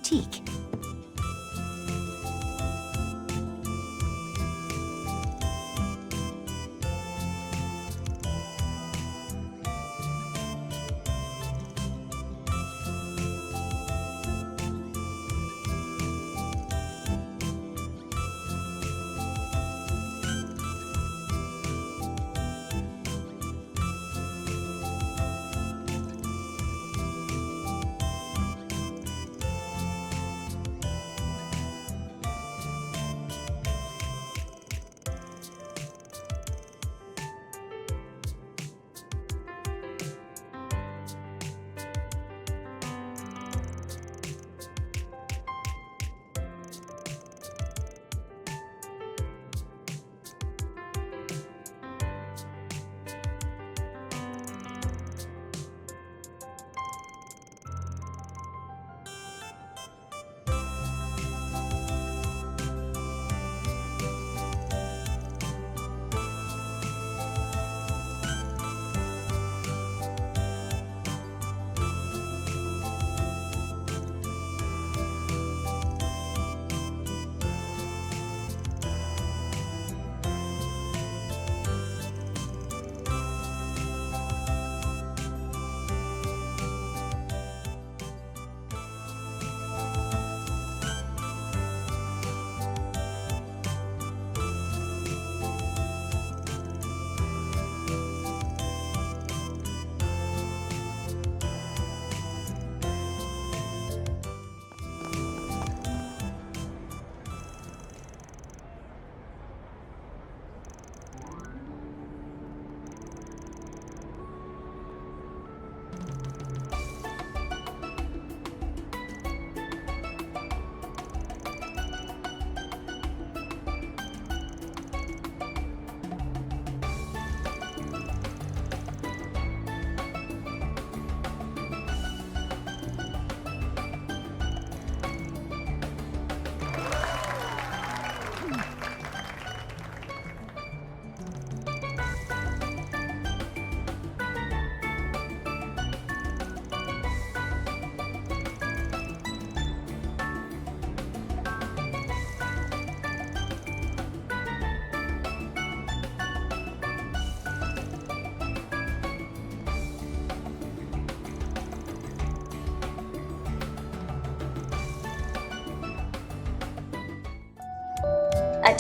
boutique.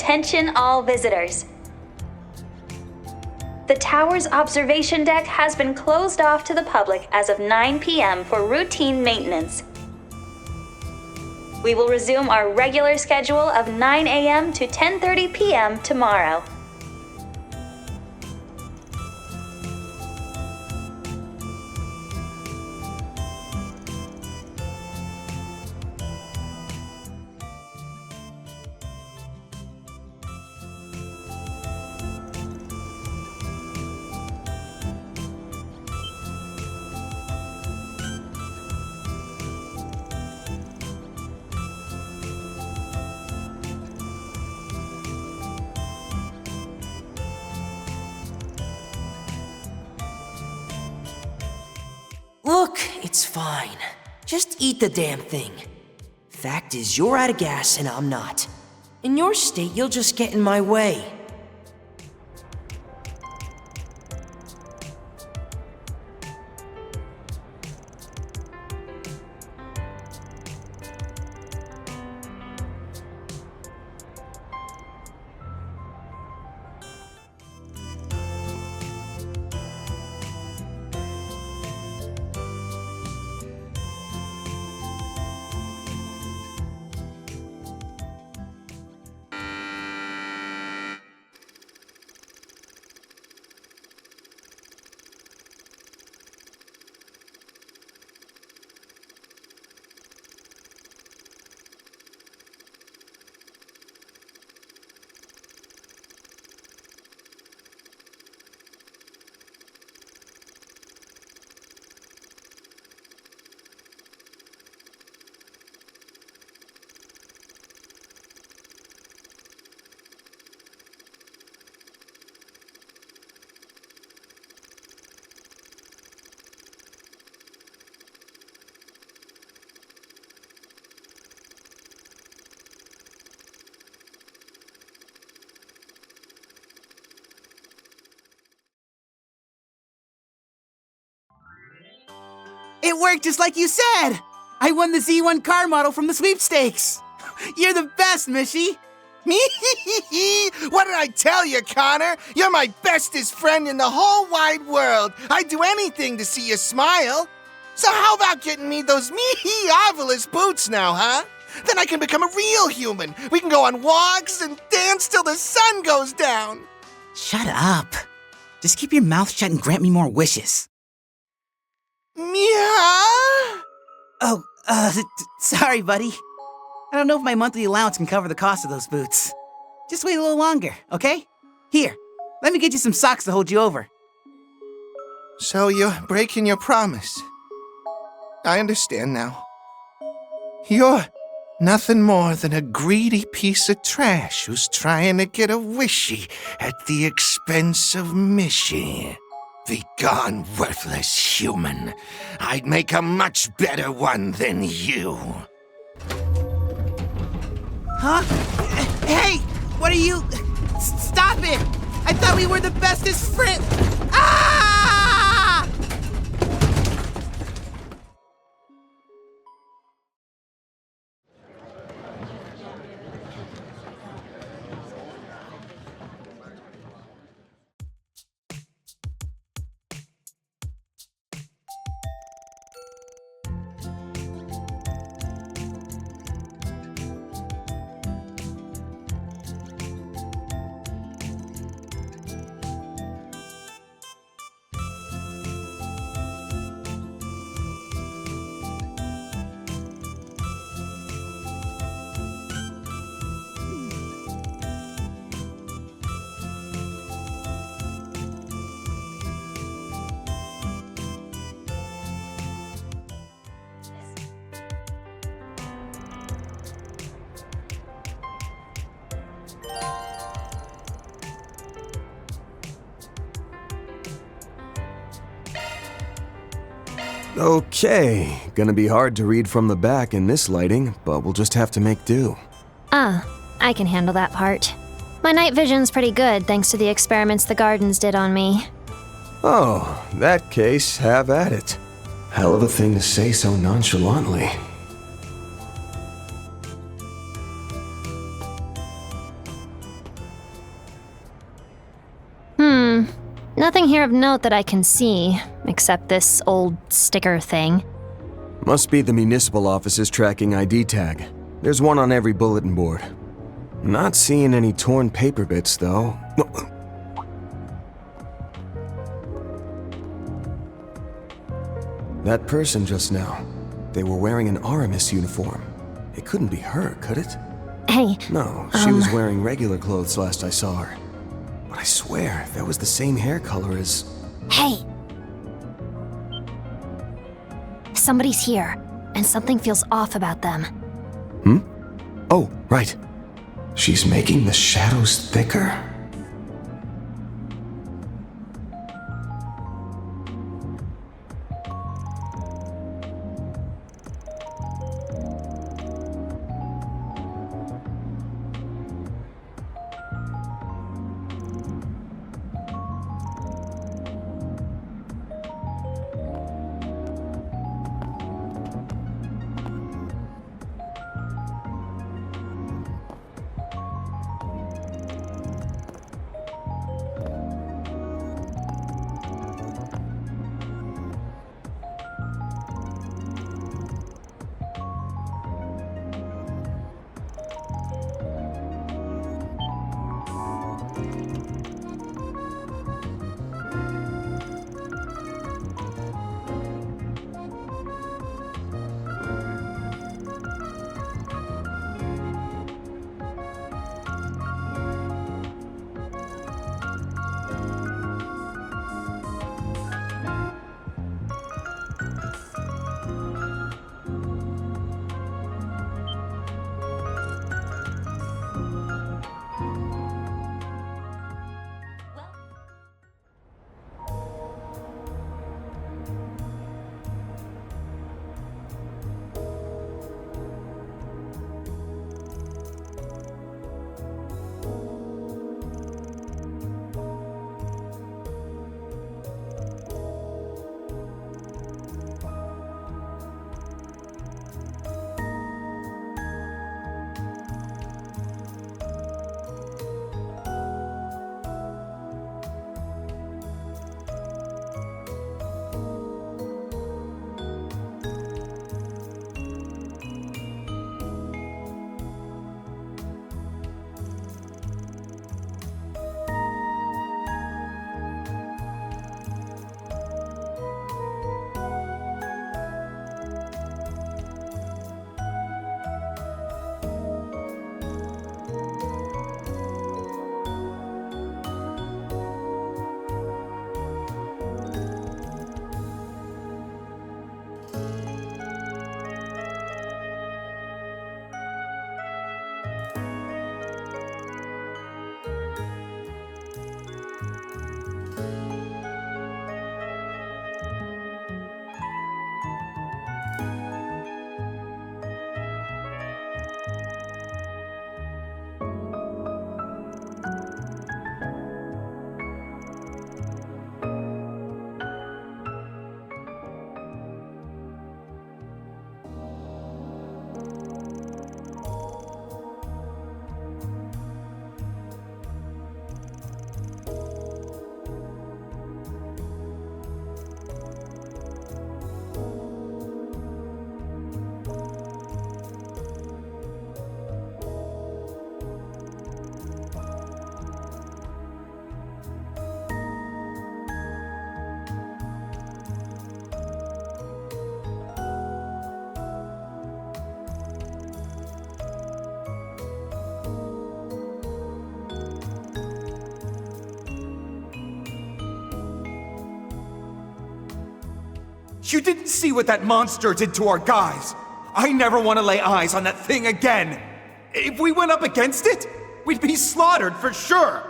Attention all visitors. The tower's observation deck has been closed off to the public as of 9 p.m. for routine maintenance. We will resume our regular schedule of 9 a.m. to 10:30 p.m. tomorrow. Look, it's fine. Just eat the damn thing. Fact is, you're out of gas and I'm not. In your state, you'll just get in my way. It worked just like you said! I won the Z1 car model from the sweepstakes! You're the best, Mishy! What did I tell you, Connor? You're my bestest friend in the whole wide world. I'd do anything to see you smile. So how about getting me those meovelous boots now, huh? Then I can become a real human. We can go on walks and dance till the sun goes down. Shut up. Just keep your mouth shut and grant me more wishes. Meow? Oh, sorry, buddy. I don't know if my monthly allowance can cover the cost of those boots. Just wait a little longer, okay? Here, let me get you some socks to hold you over. So you're breaking your promise. I understand now. You're nothing more than a greedy piece of trash who's trying to get a wishy at the expense of Mishy. Begone, worthless human. I'd make a much better one than you. Huh? Hey! What are you... Stop it! I thought we were the bestest friends! Ah! Okay, gonna be hard to read from the back in this lighting, but we'll just have to make do. I can handle that part. My night vision's pretty good thanks to the experiments the Gardens did on me. Oh, that case, have at it. Hell of a thing to say so nonchalantly. Nothing here of note that I can see, except this old sticker thing. Must be the municipal office's tracking ID tag. There's one on every bulletin board. Not seeing any torn paper bits, though. That person just now, they were wearing an Aramis uniform. It couldn't be her, could it? Hey, No, she was wearing regular clothes last I saw her. But I swear, that was the same hair color as... hey! Somebody's here, and something feels off about them. Oh, right. She's making the shadows thicker? You didn't see what that monster did to our guys. I never want to lay eyes on that thing again. If we went up against it, we'd be slaughtered for sure.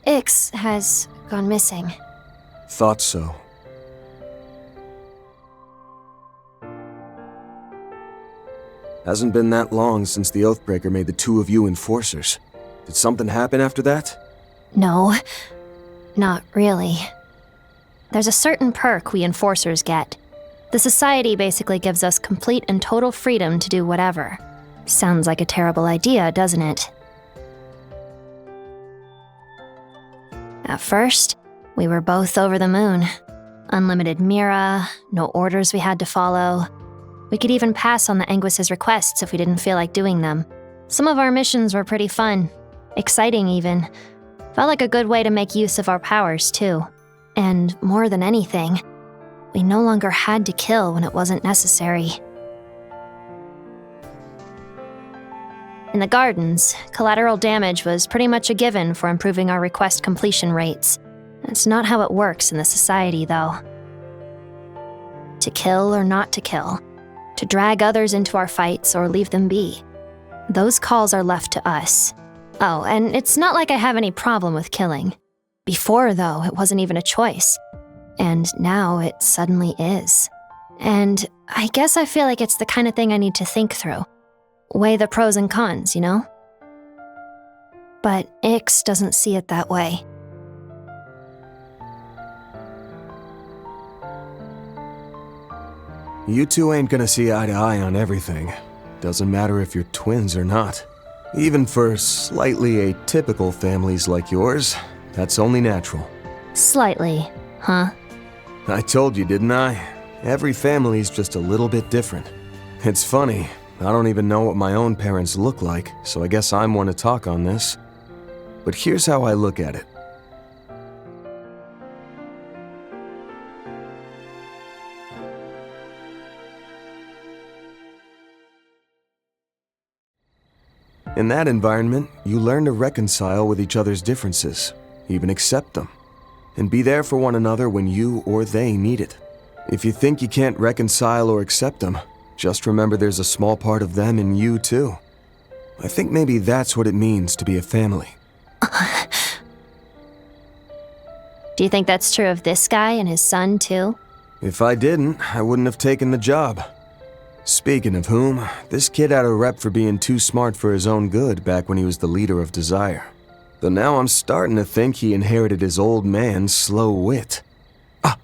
Ix has gone missing. Thought so. Hasn't been that long since the Oathbreaker made the two of you enforcers. Did something happen after that? No, not really. There's a certain perk we enforcers get. The society basically gives us complete and total freedom to do whatever. Sounds like a terrible idea, doesn't it? At first, we were both over the moon. Unlimited Mira, no orders we had to follow. We could even pass on the Anguis's requests if we didn't feel like doing them. Some of our missions were pretty fun. Exciting, even. Felt like a good way to make use of our powers, too. And more than anything, we no longer had to kill when it wasn't necessary. In the gardens, collateral damage was pretty much a given for improving our request completion rates. That's not how it works in the society, though. To kill or not to kill, to drag others into our fights or leave them be. Those calls are left to us. Oh, and it's not like I have any problem with killing. Before, though, it wasn't even a choice. And now it suddenly is. And I guess I feel like it's the kind of thing I need to think through. Weigh the pros and cons, you know? But Ix doesn't see it that way. You two ain't gonna see eye to eye on everything. Doesn't matter if you're twins or not. Even for slightly atypical families like yours, that's only natural. Slightly, huh? I told you, didn't I? Every family's just a little bit different. It's funny, I don't even know what my own parents look like, so I guess I'm one to talk on this. But here's how I look at it. In that environment, you learn to reconcile with each other's differences, even accept them, and be there for one another when you or they need it. If you think you can't reconcile or accept them, just remember there's a small part of them in you too. I think maybe that's what it means to be a family. Do you think that's true of this guy and his son, too? If I didn't, I wouldn't have taken the job. Speaking of whom, this kid had a rep for being too smart for his own good back when he was the leader of Desire. Though now I'm starting to think he inherited his old man's slow wit. Ah!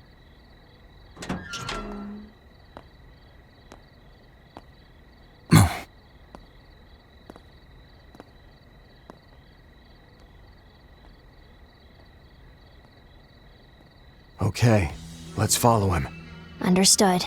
Okay, let's follow him. Understood.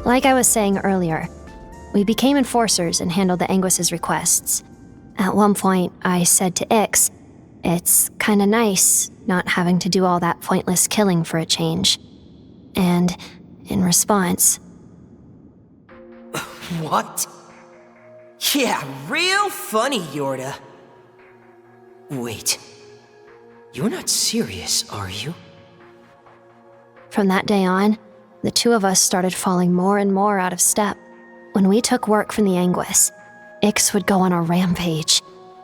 Like I was saying earlier, we became enforcers and handled the Anguis's requests. At one point, I said to Ix, it's kinda nice not having to do all that pointless killing for a change. And in response... What? Yeah, real funny, Yorda. Wait. You're not serious, are you? From that day on, the two of us started falling more and more out of step. When we took work from the Anguis, Ix would go on a rampage,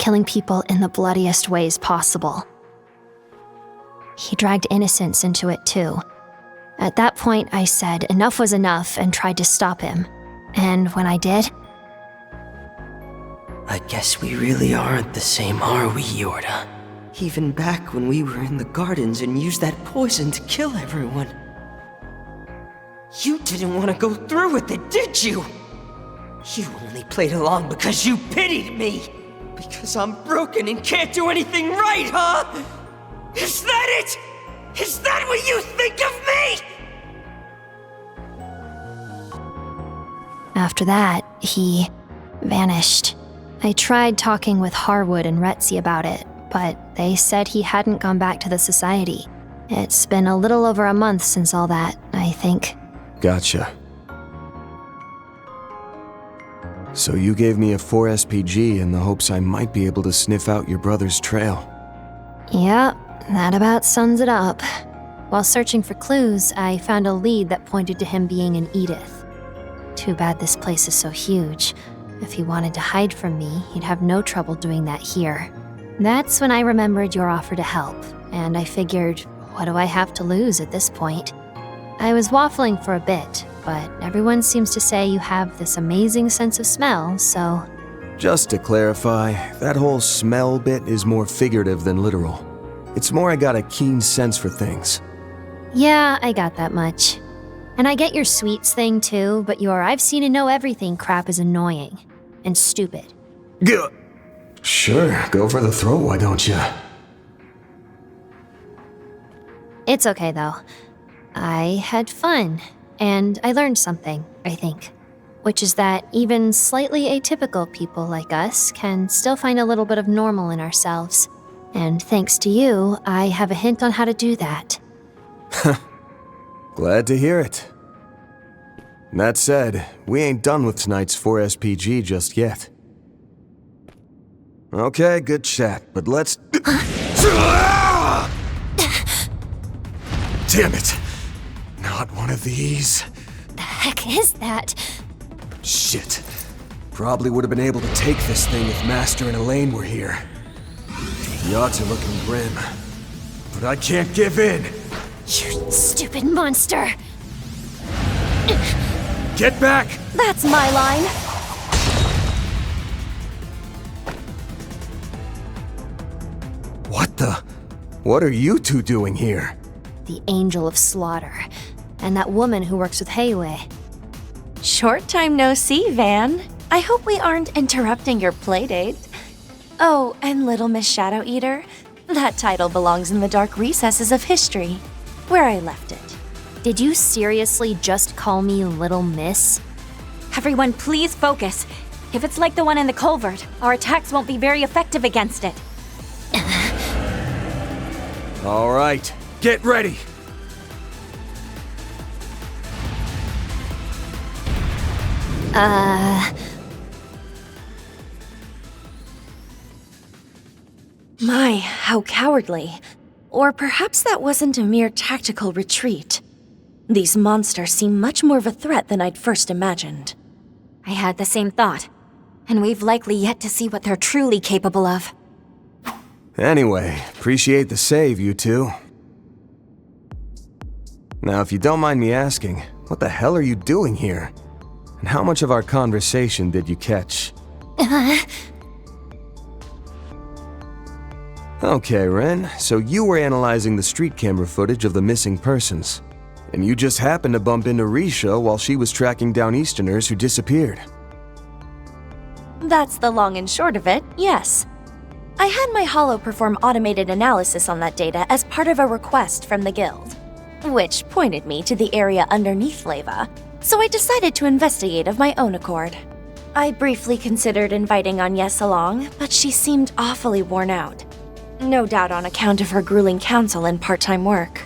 killing people in the bloodiest ways possible. He dragged innocents into it too. At that point, I said enough was enough and tried to stop him. And when I did... I guess we really aren't the same, are we, Yorda? Even back when we were in the gardens and used that poison to kill everyone. You didn't want to go through with it, did you? You only played along because you pitied me! Because I'm broken and can't do anything right, huh? Is that it? Is that what you think of me? After that, he vanished. I tried talking with Harwood and Retzi about it, but they said he hadn't gone back to the Society. It's been a little over a month since all that, I think. Gotcha. So you gave me a 4 SPG in the hopes I might be able to sniff out your brother's trail. Yep, that about sums it up. While searching for clues, I found a lead that pointed to him being in Edith. Too bad this place is so huge. If he wanted to hide from me, he'd have no trouble doing that here. That's when I remembered your offer to help, and I figured, what do I have to lose at this point? I was waffling for a bit, but everyone seems to say you have this amazing sense of smell, so... Just to clarify, that whole smell bit is more figurative than literal. It's more I got a keen sense for things. Yeah, I got that much. And I get your sweets thing too, but your I've seen and know everything crap is annoying. And stupid. Gah! Sure, go for the throat, why don't ya? It's okay though. I had fun, and I learned something, I think. Which is that even slightly atypical people like us can still find a little bit of normal in ourselves. And thanks to you, I have a hint on how to do that. Glad to hear it. That said, we ain't done with tonight's 4 SPG just yet. Okay, good chat, but let's... Damn it! Not one of these. The heck is that? Shit. Probably would have been able to take this thing if Master and Elaine were here. The odds are looking grim. But I can't give in! You stupid monster! Get back! That's my line! What the? What are you two doing here? The Angel of Slaughter, and that woman who works with Heiwei. Short time no see, Van. I hope we aren't interrupting your playdate. Oh, and Little Miss Shadow Eater. That title belongs in the dark recesses of history, where I left it. Did you seriously just call me Little Miss? Everyone, please focus. If it's like the one in the culvert, our attacks won't be very effective against it. All right, get ready. My, how cowardly. Or perhaps that wasn't a mere tactical retreat. These monsters seem much more of a threat than I'd first imagined. I had the same thought, and we've likely yet to see what they're truly capable of. Anyway, appreciate the save, you two. Now, if you don't mind me asking, what the hell are you doing here? And how much of our conversation did you catch? Okay, Ren, so you were analyzing the street camera footage of the missing persons. And you just happened to bump into Risha while she was tracking down Easterners who disappeared. That's the long and short of it, yes. I had my Hollow perform automated analysis on that data as part of a request from the guild, which pointed me to the area underneath Leva, so I decided to investigate of my own accord. I briefly considered inviting Agnes along, but she seemed awfully worn out. No doubt on account of her grueling counsel and part-time work.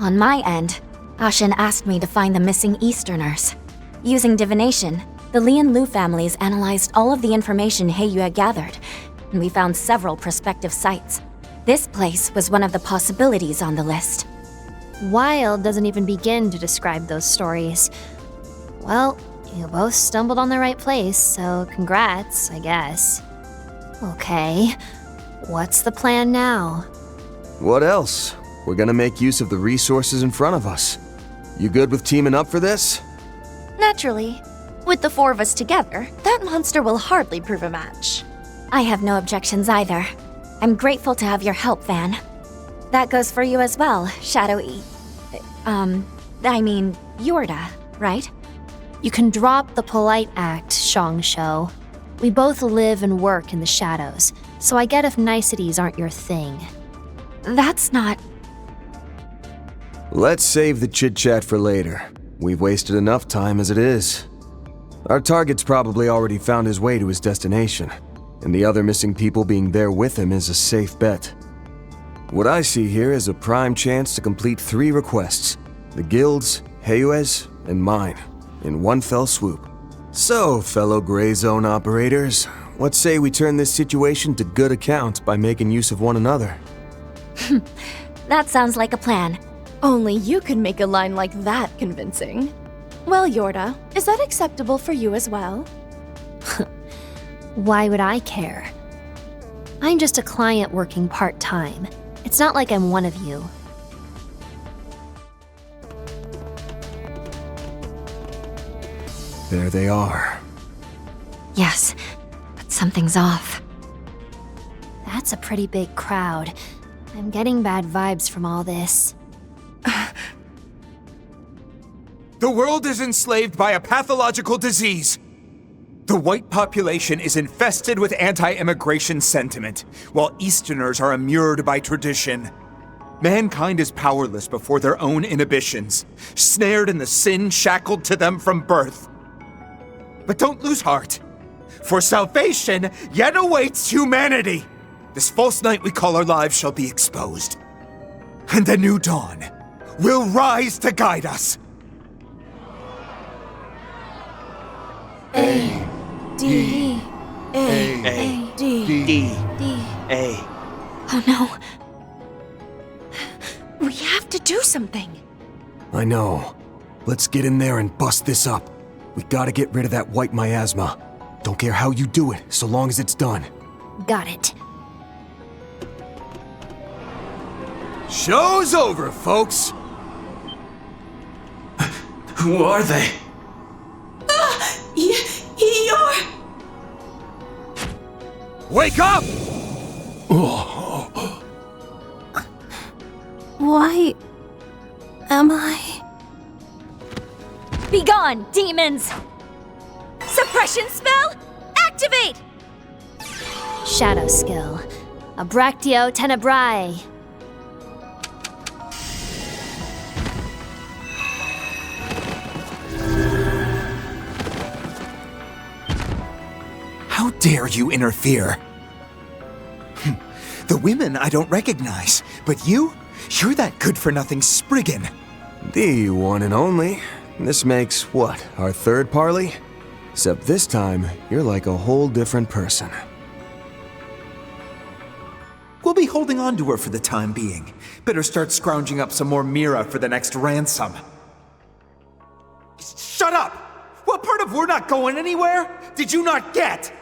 On my end, Ashen asked me to find the missing Easterners. Using divination, the Li and Lu families analyzed all of the information Heiyu had gathered, and we found several prospective sites. This place was one of the possibilities on the list. Wild doesn't even begin to describe those stories. Well, you both stumbled on the right place, so congrats, I guess. Okay, what's the plan now? What else? We're gonna make use of the resources in front of us. You good with teaming up for this? Naturally. With the four of us together, that monster will hardly prove a match. I have no objections either. I'm grateful to have your help, Van. That goes for you as well, Yorda, right? You can drop the polite act, Shongsho. We both live and work in the shadows, so I get if niceties aren't your thing. That's not... Let's save the chit-chat for later. We've wasted enough time as it is. Our target's probably already found his way to his destination, and the other missing people being there with him is a safe bet. What I see here is a prime chance to complete 3 requests: the Guild's, Heyue's, and mine, in one fell swoop. So, fellow Gray Zone operators, what say we turn this situation to good account by making use of one another? That sounds like a plan. Only you could make a line like that convincing. Well, Yorda, is that acceptable for you as well? Why would I care? I'm just a client working part-time. It's not like I'm one of you. There they are. Yes, but something's off. That's a pretty big crowd. I'm getting bad vibes from all this. The world is enslaved by a pathological disease. The white population is infested with anti-immigration sentiment, while Easterners are immured by tradition. Mankind is powerless before their own inhibitions, snared in the sin shackled to them from birth. But don't lose heart, for salvation yet awaits humanity. This false night we call our lives shall be exposed, and a new dawn will rise to guide us. A. D. A. D. D. D. A. Oh no. We have to do something. I know. Let's get in there and bust this up. We gotta get rid of that white miasma. Don't care how you do it, so long as it's done. Got it. Show's over, folks. Who are they? You're... Wake up! Why am I... Be gone, demons! Suppression spell? Activate! Shadow skill. Abractio tenebrae. How dare you interfere? The women I don't recognize, but you're that good-for-nothing Spriggan. The one and only. This makes, what, our third parley? Except this time, you're like a whole different person. We'll be holding on to her for the time being. Better start scrounging up some more Mira for the next ransom. Shut up! What part of we're not going anywhere did you not get?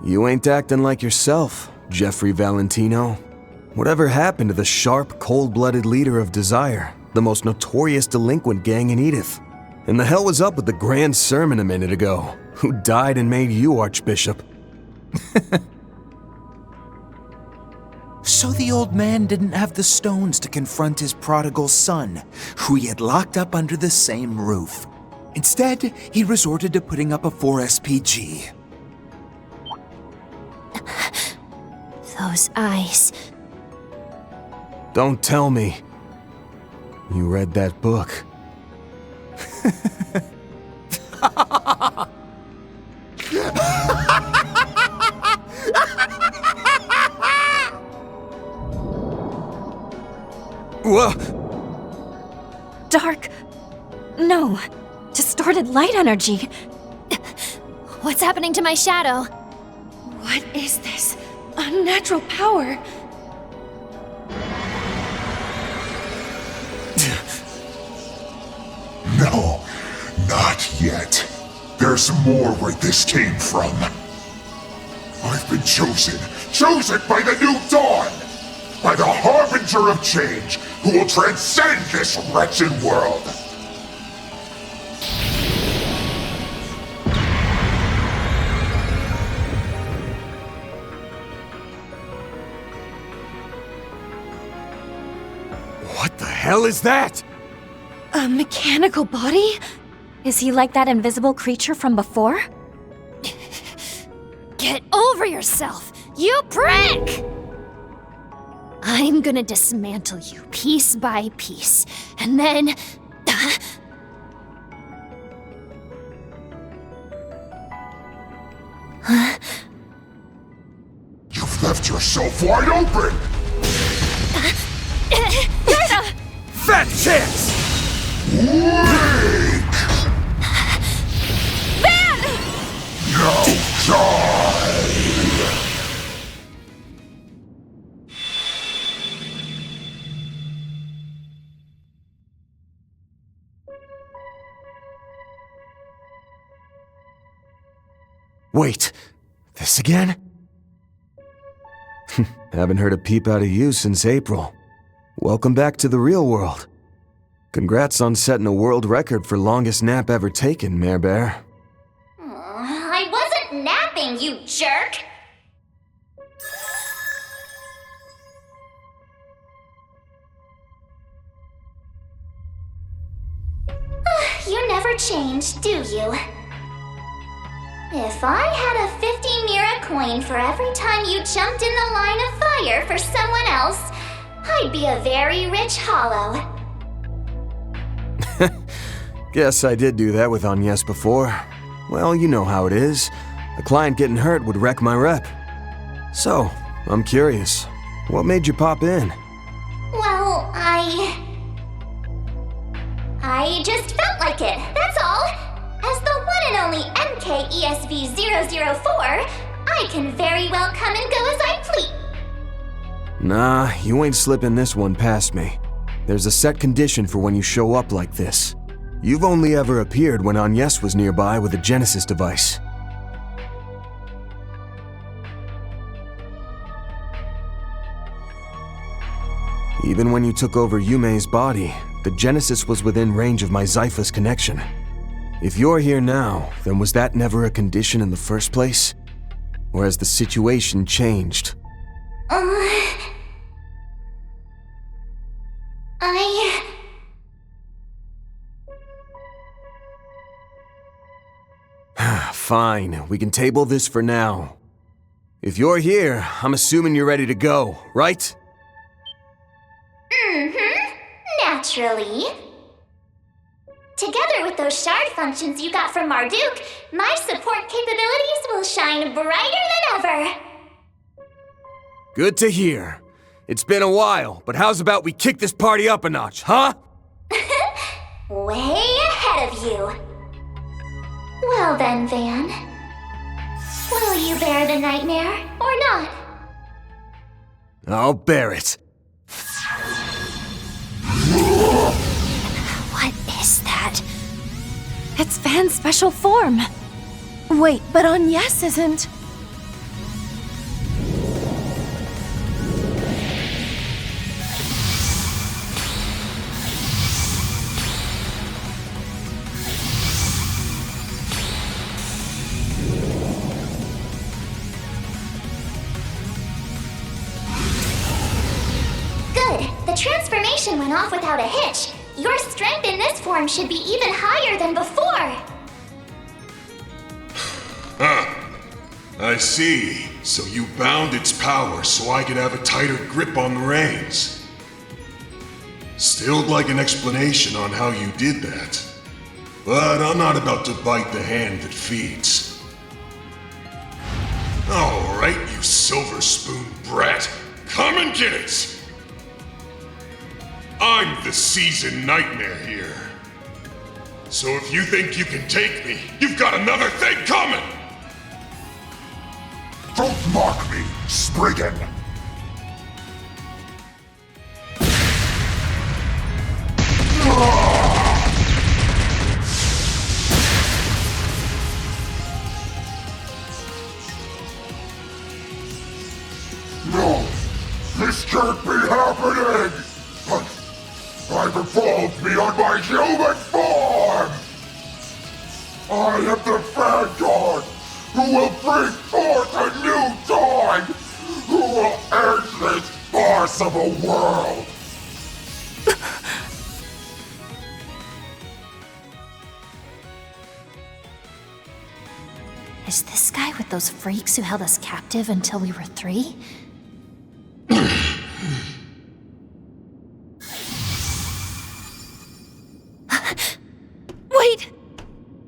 You ain't acting like yourself, Jeffrey Valentino. Whatever happened to the sharp, cold-blooded leader of Desire, the most notorious delinquent gang in Edith? And the hell was up with the grand sermon a minute ago? Who died and made you Archbishop? So the old man didn't have the stones to confront his prodigal son, who he had locked up under the same roof. Instead, he resorted to putting up a 4SPG. Those eyes. Don't tell me. You read that book. Whoa! Dark... No. Distorted light energy. What's happening to my shadow? What is this? Unnatural power? No, not yet. There's more where this came from. I've been chosen by the new dawn! By the harbinger of change, who will transcend this wretched world! What the hell is that? A mechanical body? Is he like that invisible creature from before? Get over yourself, you prick! I'm gonna dismantle you piece by piece, and then... You've left yourself wide open! Fat chance! Weak! Van! Now die! Wait, this again? Haven't heard a peep out of you since April. Welcome back to the real world. Congrats on setting a world record for longest nap ever taken, Mare Bear. I wasn't napping, you jerk! You never change, do you? If I had a 50 Mira coin for every time you jumped in the line of fire for someone else, I'd be a very rich hollow. Guess I did do that with Agnes before. Well, you know how it is. A client getting hurt would wreck my rep. So, I'm curious. What made you pop in? Well, I just felt like it, that's all. As the one and only MKESV-004, I can very well come and go as I please. Nah, you ain't slipping this one past me. There's a set condition for when you show up like this. You've only ever appeared when Agnes was nearby with a Genesis device. Even when you took over Yume's body, the Genesis was within range of my Zyphus connection. If you're here now, then was that never a condition in the first place? Or has the situation changed? Fine, we can table this for now. If you're here, I'm assuming you're ready to go, right? Naturally. Together with those shard functions you got from Marduk, my support capabilities will shine brighter than ever. Good to hear. It's been a while, but how's about we kick this party up a notch, huh? Way ahead of you. Well then, Van. Will you bear the nightmare, or not? I'll bear it. What is that? It's Van's special form. Wait, but Agnes isn't. The transformation went off without a hitch. Your strength in this form should be even higher than before. I see. So you bound its power so I could have a tighter grip on the reins. Still'd like an explanation on how you did that. But I'm not about to bite the hand that feeds. Alright, you silver spoon brat. Come and get it! I'm the seasoned nightmare here. So if you think you can take me, you've got another thing coming! Don't mock me, Spriggan! can't be happening! I've evolved beyond my human form! I am the Vanguard, who will bring forth a new dawn, who will end this farce of a world! Is this guy with those freaks who held us captive until we were 3? Wait!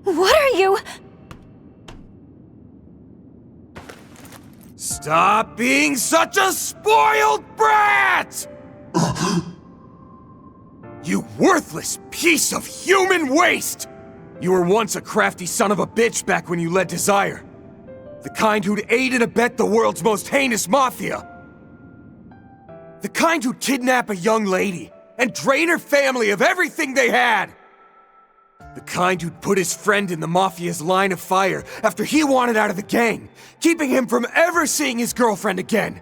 What are you? Stop being such a spoiled brat! You worthless piece of human waste! You were once a crafty son of a bitch back when you led Desire. The kind who'd aid and abet the world's most heinous mafia. The kind who'd kidnap a young lady and drain her family of everything they had. The kind who'd put his friend in the mafia's line of fire after he wanted out of the gang, keeping him from ever seeing his girlfriend again.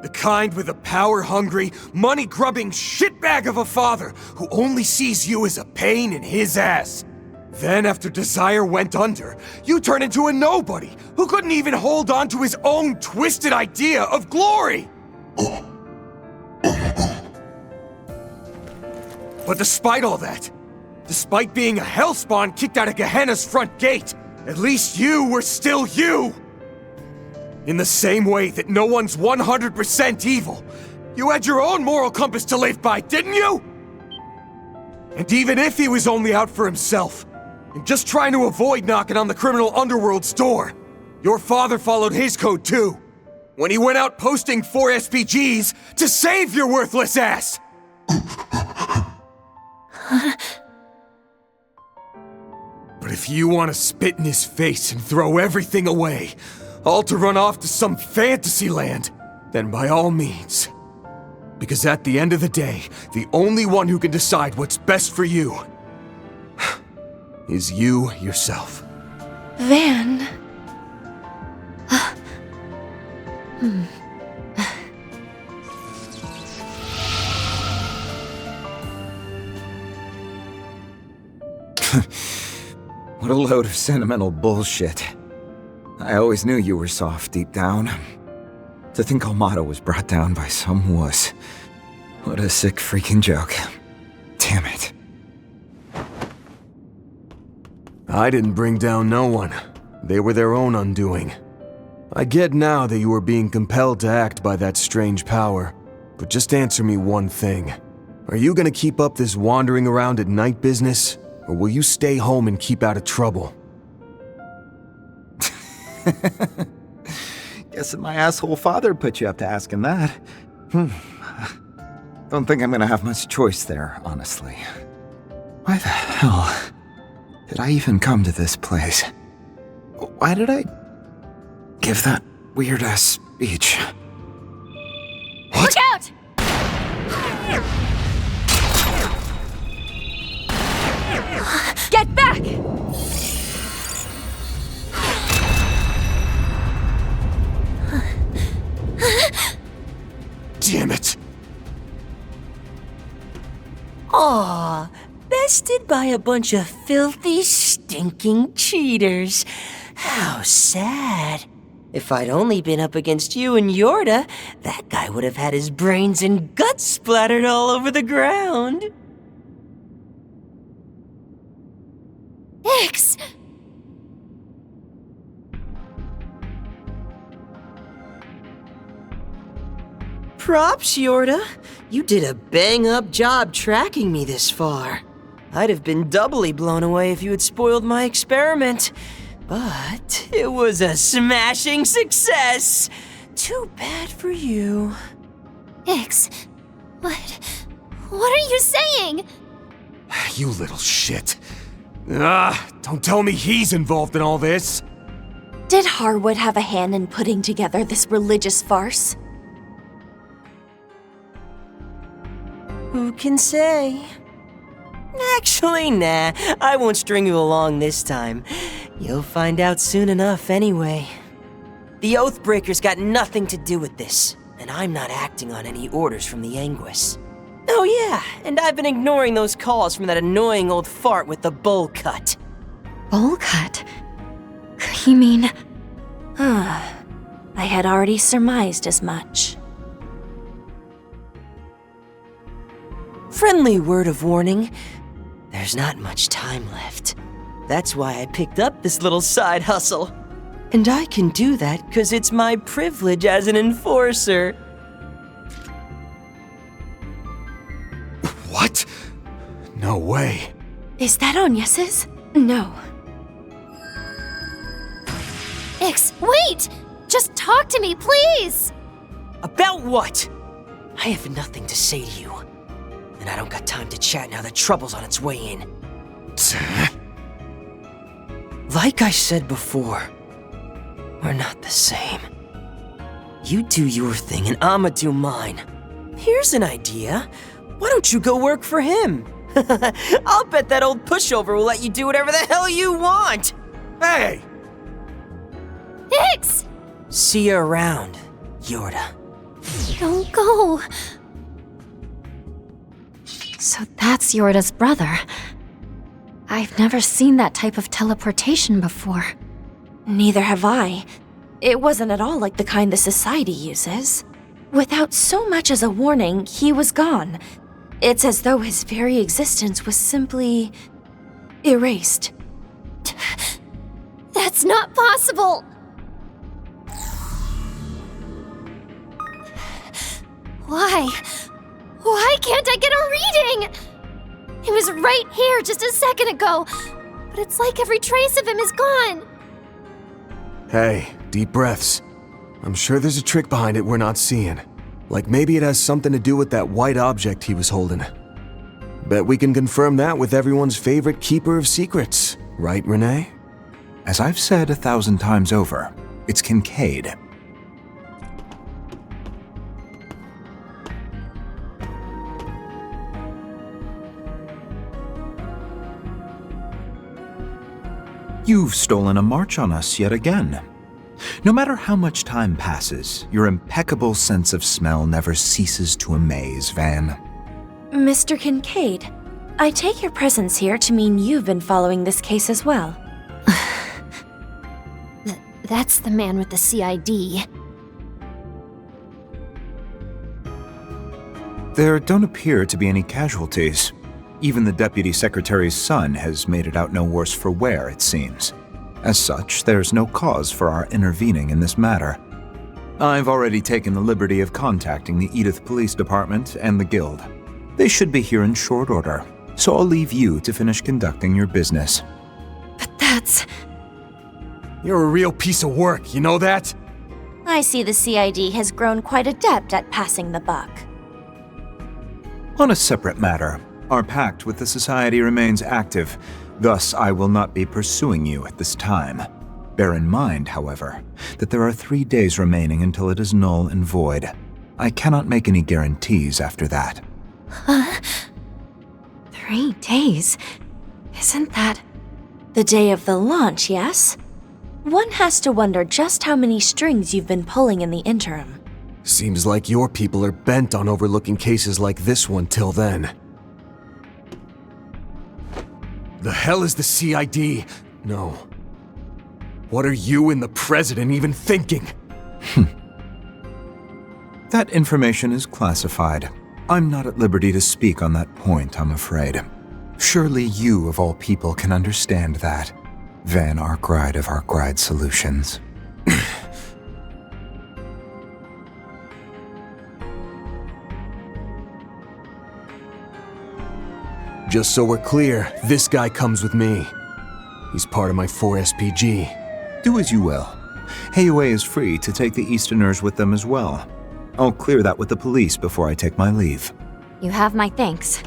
The kind with a power-hungry, money-grubbing shitbag of a father who only sees you as a pain in his ass. Then, after Desire went under, you turned into a nobody who couldn't even hold on to his own twisted idea of glory! But despite all that, despite being a hellspawn kicked out of Gehenna's front gate, at least you were still you! In the same way that no one's 100% evil, you had your own moral compass to live by, didn't you? And even if he was only out for himself, and just trying to avoid knocking on the criminal underworld's door, your father followed his code too, when he went out posting 4 SPGs to save your worthless ass! But if you want to spit in his face and throw everything away, all to run off to some fantasy land, then by all means. Because at the end of the day, the only one who can decide what's best for you is you yourself. Van. What a load of sentimental bullshit. I always knew you were soft deep down. To think Almada was brought down by some wuss. What a sick freaking joke. Damn it. I didn't bring down no one. They were their own undoing. I get now that you were being compelled to act by that strange power, but just answer me one thing. Are you gonna keep up this wandering around at night business, or will you stay home and keep out of trouble? Guess that my asshole father put you up to asking that. Don't think I'm gonna have much choice there, honestly. Why the hell did I even come to this place? Why did I give that weird-ass speech? What? Look out! Get back! Damn it! Aw, bested by a bunch of filthy, stinking cheaters. How sad. If I'd only been up against you and Yorda, that guy would have had his brains and guts splattered all over the ground. Ix! Props, Yorda. You did a bang-up job tracking me this far. I'd have been doubly blown away if you had spoiled my experiment. But it was a smashing success. Too bad for you. Ix, what are you saying? You little shit. Don't tell me he's involved in all this. Did Harwood have a hand in putting together this religious farce? Who can say? Actually, nah. I won't string you along this time. You'll find out soon enough anyway. The Oathbreakers got nothing to do with this. and I'm not acting on any orders from the Anguis. Oh yeah, and I've been ignoring those calls from that annoying old fart with the bowl cut. Bowl cut? You mean... I had already surmised as much. Friendly word of warning, there's not much time left. That's why I picked up this little side hustle. And I can do that because it's my privilege as an enforcer. What? No way. Is that Agnes's? No. Ix, wait! Just talk to me, please! About what? I have nothing to say to you. And I don't got time to chat now that trouble's on its way in. Like I said before, we're not the same. You do your thing and I'ma do mine. Here's an idea. Why don't you go work for him? I'll bet that old pushover will let you do whatever the hell you want. Hey! Ix! See you around, Yorda. Don't go. So that's Yorda's brother. I've never seen that type of teleportation before. Neither have I. It wasn't at all like the kind the Society uses. Without so much as a warning, he was gone. It's as though his very existence was simply... erased. That's not possible! Why? Why can't I get a reading? He was right here just a second ago, but it's like every trace of him is gone. Hey, deep breaths. I'm sure there's a trick behind it we're not seeing. Like maybe it has something to do with that white object he was holding. Bet we can confirm that with everyone's favorite keeper of secrets, right, Renee? As I've said 1,000 times over, it's Kincaid. You've stolen a march on us yet again. No matter how much time passes, your impeccable sense of smell never ceases to amaze, Van. Mr. Kincaid, I take your presence here to mean you've been following this case as well. That's the man with the CID. There don't appear to be any casualties. Even the Deputy Secretary's son has made it out no worse for wear, it seems. As such, there's no cause for our intervening in this matter. I've already taken the liberty of contacting the Edith Police Department and the Guild. They should be here in short order, so I'll leave you to finish conducting your business. But that's... You're a real piece of work, you know that? I see the CID has grown quite adept at passing the buck. On a separate matter, our pact with the Society remains active, thus I will not be pursuing you at this time. Bear in mind, however, that there are 3 days remaining until it is null and void. I cannot make any guarantees after that. Huh? 3 days? Isn't that... The day of the launch, yes? One has to wonder just how many strings you've been pulling in the interim. Seems like your people are bent on overlooking cases like this one till then. The hell is the CID? No. What are you and the President even thinking? That information is classified. I'm not at liberty to speak on that point, I'm afraid. Surely you, of all people, can understand that. Van Arkwright of Arkwright Solutions. Just so we're clear, this guy comes with me. He's part of my 4SPG. Do as you will. Heiyue is free to take the Easterners with them as well. I'll clear that with the police before I take my leave. You have my thanks.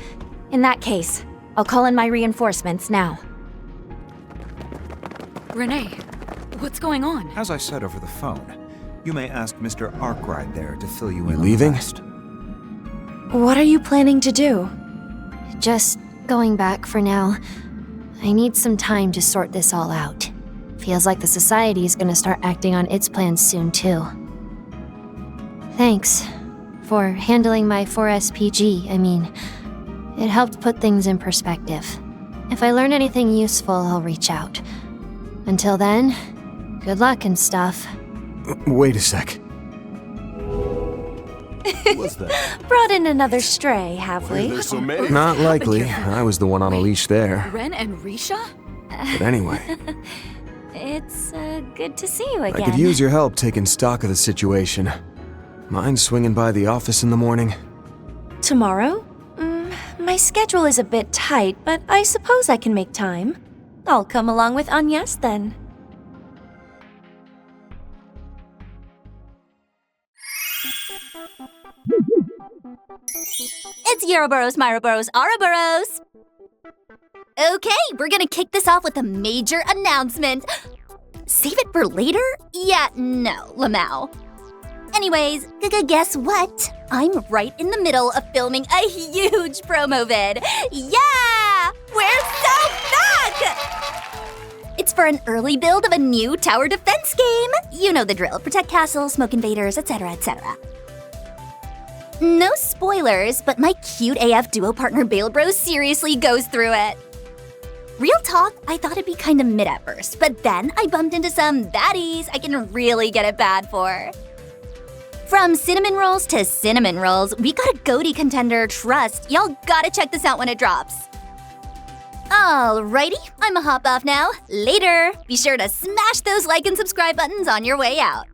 In that case, I'll call in my reinforcements now. Renee, what's going on? As I said over the phone, you may ask Mr. Arkwright there to fill you in on leaving? the rest. What are you planning to do? Just going back for now. I need some time to sort this all out. Feels like the Society is gonna start acting on its plans soon, too. Thanks for handling my 4SPG. I mean, it helped put things in perspective. If I learn anything useful, I'll reach out. Until then, good luck and stuff. Wait a sec. What's that? Brought in another stray, have we? There's so many. Not likely. I was the one on a leash there. Ren and Risha? But anyway. It's good to see you again. I could use your help taking stock of the situation. Mind swinging by the office in the morning? Tomorrow? My schedule is a bit tight, but I suppose I can make time. I'll come along with Agnes then. It's Euroboros, Myroboros, Ouroboros! Okay, we're gonna kick this off with a major announcement. Save it for later? Yeah, no, Lamau. Anyways, guess what? I'm right in the middle of filming a huge promo vid. Yeah! We're so back! It's for an early build of a new tower defense game. You know the drill. Protect castles, smoke invaders, etc., etc. No spoilers, but my cute AF duo partner Bale Bros seriously goes through it. Real talk, I thought it'd be kinda mid at first, but then I bumped into some baddies I can really get it bad for. From cinnamon rolls to cinnamon rolls, we got a GOATY contender, trust. Y'all gotta check this out when it drops. Alrighty, I'ma hop off now. Later! Be sure to smash those like and subscribe buttons on your way out.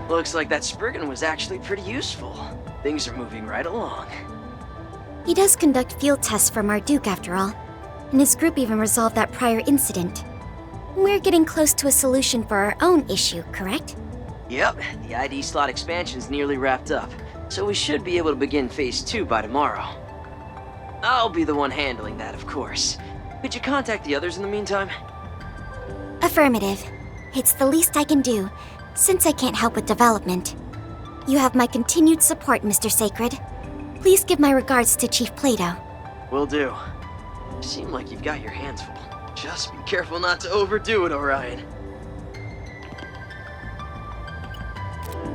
Looks like that Spriggan was actually pretty useful. Things are moving right along. He does conduct field tests for Marduk after all, and his group even resolved that prior incident. We're getting close to a solution for our own issue, correct? Yep, the ID slot expansion's nearly wrapped up, so we should be able to begin Phase 2 by tomorrow. I'll be the one handling that, of course. Could you contact the others in the meantime? Affirmative. It's the least I can do, since I can't help with development. You have my continued support, Mr. Sacred. Please give my regards to Chief Plato. Will do. You seem like you've got your hands full. Just be careful not to overdo it, Orion.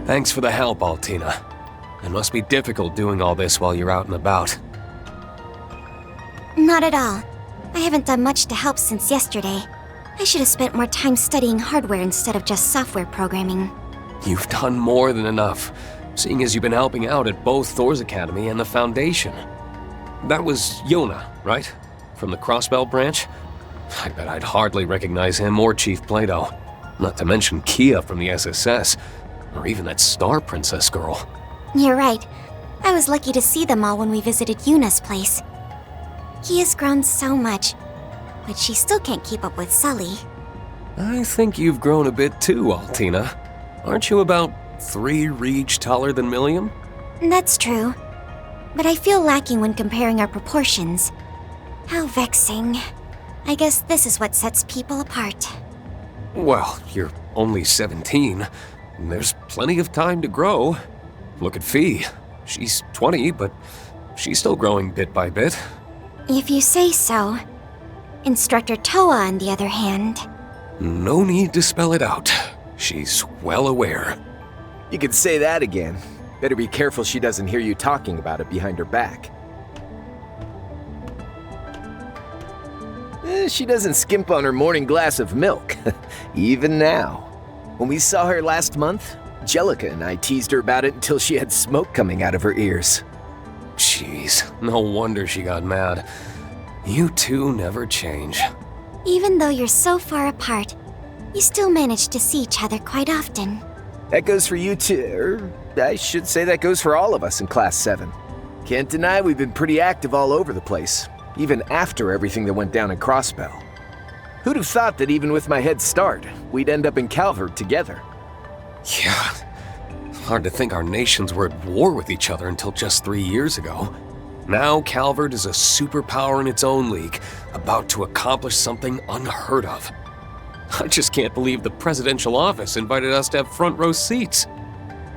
Thanks for the help, Altina. It must be difficult doing all this while you're out and about. Not at all. I haven't done much to help since yesterday. I should have spent more time studying hardware instead of just software programming. You've done more than enough, seeing as you've been helping out at both Thor's Academy and the Foundation. That was Yona, right? From the Crossbell branch? I bet I'd hardly recognize him or Chief Plato. Not to mention Kia from the SSS, or even that Star Princess girl. You're right. I was lucky to see them all when we visited Yuna's place. Kia's grown so much, but she still can't keep up with Sully. I think you've grown a bit too, Altina. Aren't you about 3 reach taller than Milliam? That's true. But I feel lacking when comparing our proportions. How vexing. I guess this is what sets people apart. Well, you're only 17. And there's plenty of time to grow. Look at Fee. She's 20, but she's still growing bit by bit. If you say so. Instructor Toa, on the other hand... No need to spell it out. She's well aware. You could say that again. Better be careful she doesn't hear you talking about it behind her back. She doesn't skimp on her morning glass of milk, even now. When we saw her last month, Jellica and I teased her about it until she had smoke coming out of her ears. Jeez, no wonder she got mad. You two never change. Even though you're so far apart, you still manage to see each other quite often. That goes for you too. I should say that goes for all of us in Class 7. Can't deny we've been pretty active all over the place, even after everything that went down in Crossbell. Who'd have thought that even with my head start, we'd end up in Calvert together? Yeah. Hard to think our nations were at war with each other until just 3 years ago. Now Calvert is a superpower in its own league, about to accomplish something unheard of. I just can't believe the presidential office invited us to have front row seats.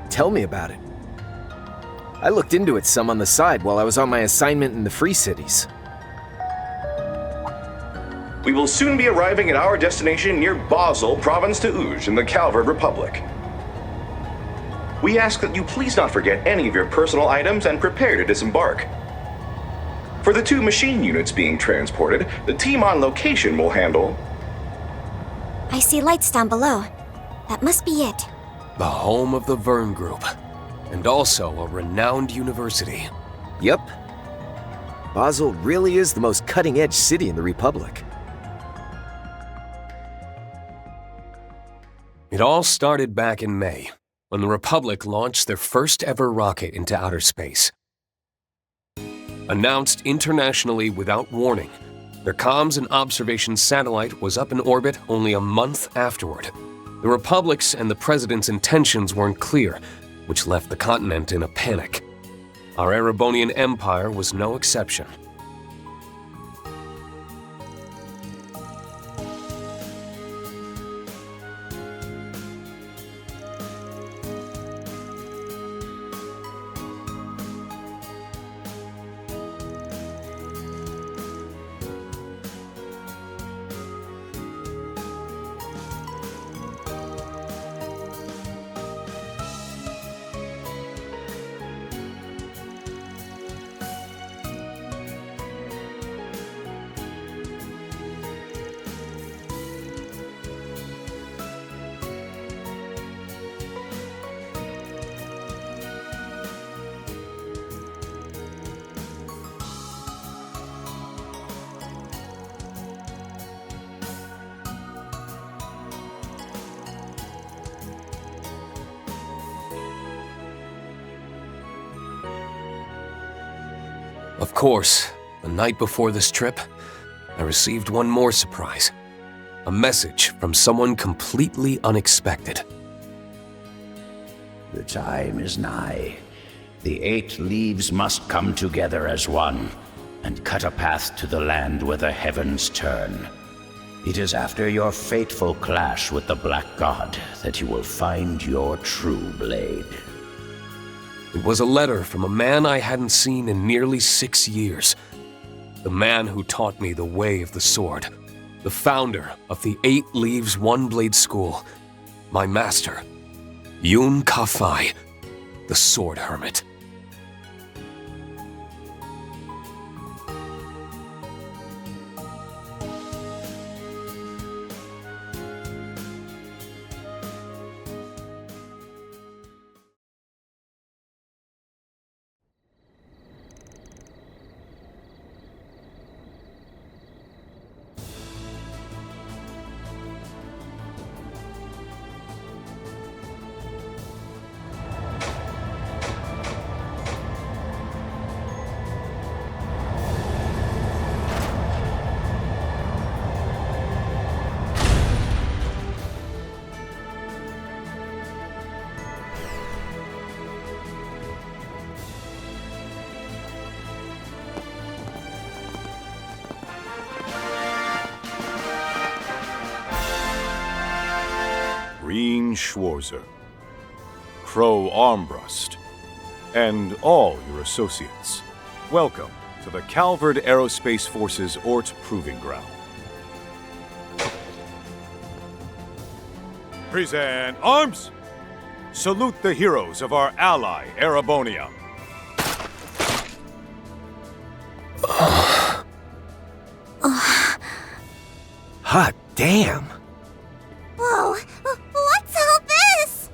Tell me about it. I looked into it some on the side while I was on my assignment in the Free Cities. We will soon be arriving at our destination near Basel, Province de Ouge, in the Calvert Republic. We ask that you please not forget any of your personal items and prepare to disembark. For the 2 machine units being transported, the team on location will handle... I see lights down below. That must be it. The home of the Verne Group, and also a renowned university. Yep. Basel really is the most cutting-edge city in the Republic. It all started back in May, when the Republic launched their first ever rocket into outer space. Announced internationally without warning, their comms and observation satellite was up in orbit only a month afterward. The Republic's and the President's intentions weren't clear, which left the continent in a panic. Our Erebonian Empire was no exception. Of course, the night before this trip, I received one more surprise. A message from someone completely unexpected. The time is nigh. The 8 leaves must come together as one, and cut a path to the land where the heavens turn. It is after your fateful clash with the Black God that you will find your true blade. It was a letter from a man I hadn't seen in nearly 6 years. The man who taught me the way of the sword. The founder of the 8 Leaves One Blade School. My master, Yun Ka-Fai, the Sword Hermit. Green Schwarzer, Crow Armbrust, and all your associates. Welcome to the Calvert Aerospace Force's Ort Proving Ground. Present arms! Salute the heroes of our ally, Erebonia. Hot damn! Whoa, what's all this?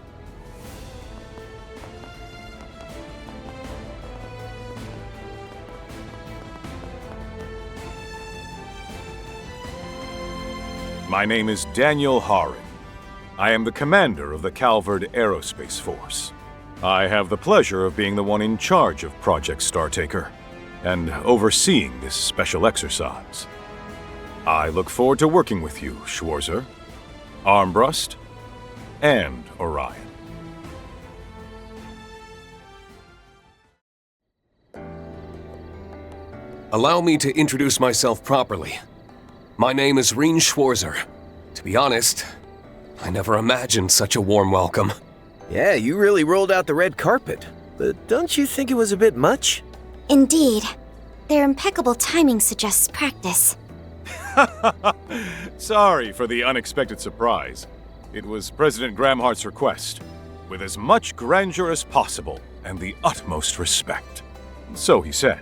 My name is Daniel Harin. I am the commander of the Calvard Aerospace Force. I have the pleasure of being the one in charge of Project Startaker and overseeing this special exercise. I look forward to working with you, Schwarzer, Armbrust, and Orion. Allow me to introduce myself properly. My name is Reen Schwarzer. To be honest, I never imagined such a warm welcome. Yeah, you really rolled out the red carpet. But don't you think it was a bit much? Indeed. Their impeccable timing suggests practice. Sorry for the unexpected surprise. It was President Gramhart's request, with as much grandeur as possible and the utmost respect. So he said.